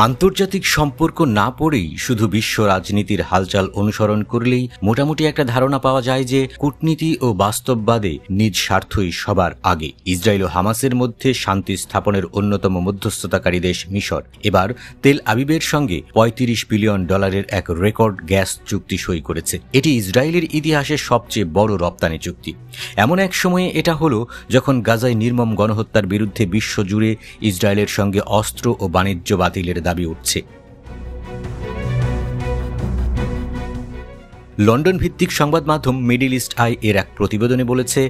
আন্তর্জাতিক সম্পর্ক না পড়েই শুধু বিশ্ব রাজনীতির হালচাল অনুসরণ করলেই মোটামুটি একটা ধারণা পাওয়া যায় যে কূটনীতি ও বাস্তববাদে নিজ স্বার্থই সবার আগে। ইসরায়েল ও হামাসের মধ্যে শান্তি স্থাপনের অন্যতম মধ্যস্থতাকারী দেশ মিশর এবার তেল আবিবের সঙ্গে $35 বিলিয়ন এক রেকর্ড গ্যাস চুক্তি সই করেছে। এটি ইসরায়েলের ইতিহাসের সবচেয়ে বড় রপ্তানি চুক্তি। এমন এক সময়ে এটা হলো যখন গাজায় নির্মম গণহত্যার বিরুদ্ধে বিশ্বজুড়ে ইসরায়েলের সঙ্গে অস্ত্র ও বাণিজ্য বাতিলের দাবি উঠছে। লন্ডন ভিত্তিক সংবাদ মাধ্যম মিডল ইস্ট আই এর এক প্রতিবেদনে বলেছে,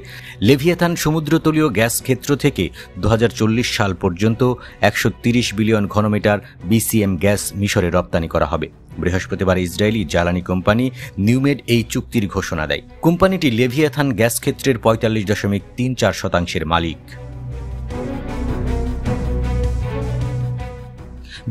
লেভিয়াথান সমুদ্রতলীয় গ্যাস ক্ষেত্র থেকে 2040 সাল পর্যন্ত 130 বিলিয়ন ঘনমিটার BCM গ্যাস মিশরে রপ্তানি করা হবে। বৃহস্পতিবার ইসরায়েলি জ্বালানি কোম্পানি নিউমেড এই চুক্তির ঘোষণা দেয়। কোম্পানিটি লেভিয়াথান গ্যাস ক্ষেত্রের 45.34% মালিক।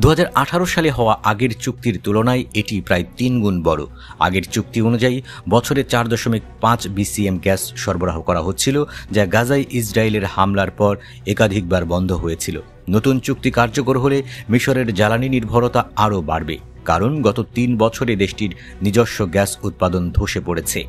2018 সালে হওয়া আগের চুক্তির তুলনায় এটি প্রায় 3 গুণ বড়। আগের চুক্তি অনুযায়ী বছরে 4.5 BCM গ্যাস সরবরাহ করা হচ্ছিল, যা গাজায় ইসরায়েলের হামলার পর একাধিকবার বন্ধ হয়েছিল। নতুন চুক্তি কার্যকর হলে মিশরের জ্বালানি নির্ভরতা আরও বাড়বে, কারণ গত 3 বছরে দেশটির নিজস্ব গ্যাস উৎপাদন ধসে পড়েছে।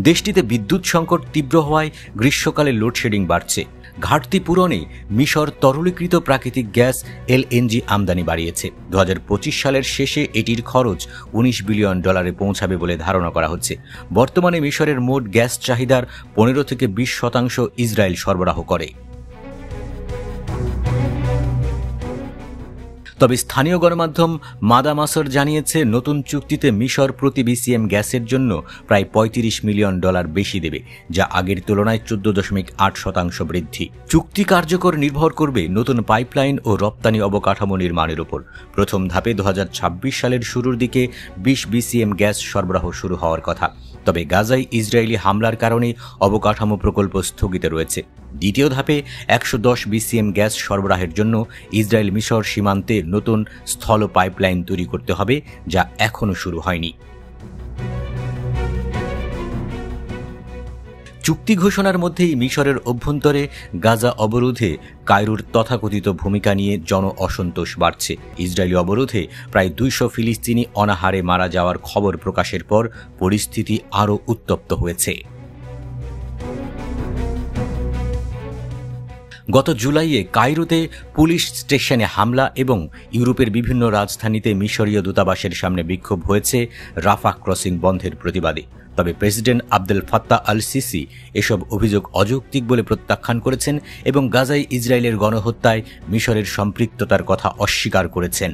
দেশটিতে বিদ্যুৎ সংকট তীব্র হওয়ায় গ্রীষ্মকালে লোডশেডিং বাড়ছে। ঘাটতি পূরণে মিশর তরলীকৃত প্রাকৃতিক গ্যাস LNG আমদানি বাড়িয়েছে। 2025 সালের শেষে এটির খরচ $19 বিলিয়ন পৌঁছাবে বলে ধারণা করা হচ্ছে। বর্তমানে মিশরের মোট গ্যাস চাহিদার 15 থেকে 20% ইসরায়েল সরবরাহ করে। তবে স্থানীয় গণমাধ্যম মাদা মাসর জানিয়েছে, নতুন চুক্তিতে মিশর প্রতি BCM গ্যাসের জন্য প্রায় $35 মিলিয়ন বেশি দেবে, যা আগের তুলনায় 14.8% বৃদ্ধি। চুক্তি কার্যকর নির্ভর করবে নতুন পাইপলাইন ও রপ্তানি অবকাঠামো নির্মাণের উপর। প্রথম ধাপে 2026 সালের শুরুর দিকে 20 BCM গ্যাস সরবরাহ শুরু হওয়ার কথা। তবে গাজায় ইসরায়েলি হামলার কারণে অবকাঠামো প্রকল্প স্থগিত রয়েছে। দ্বিতীয় ধাপে 110 BCM গ্যাস সরবরাহের জন্য ইসরায়েল মিশর সীমান্তে নতুন স্থল পাইপলাইন তৈরি করতে হবে, যা এখনও শুরু হয়নি। চুক্তি ঘোষণার মধ্যেই মিশরের অভ্যন্তরে গাজা অবরোধে কায়রোর তথাকথিত ভূমিকা নিয়ে জন অসন্তোষ বাড়ছে। ইসরায়েলি অবরোধে প্রায় 200 ফিলিস্তিনি অনাহারে মারা যাওয়ার খবর প্রকাশের পর পরিস্থিতি আরও উত্তপ্ত হয়েছে। গত জুলাইয়ে কায়রোতে পুলিশ স্টেশনে হামলা এবং ইউরোপের বিভিন্ন রাজধানীতে মিশরীয় দূতাবাসের সামনে বিক্ষোভ হয়েছে রাফাহ ক্রসিং বন্ধের প্রতিবাদে। তবে president Abdel Fattah al CC এসব অভিযোগ অযৌক্তিক বলে প্রত্যাখ্যান করেছেন এবং গাজায় ইসরায়েলের গণহত্যায় মিশরের সম্পৃক্ততার কথা অস্বীকার করেছেন।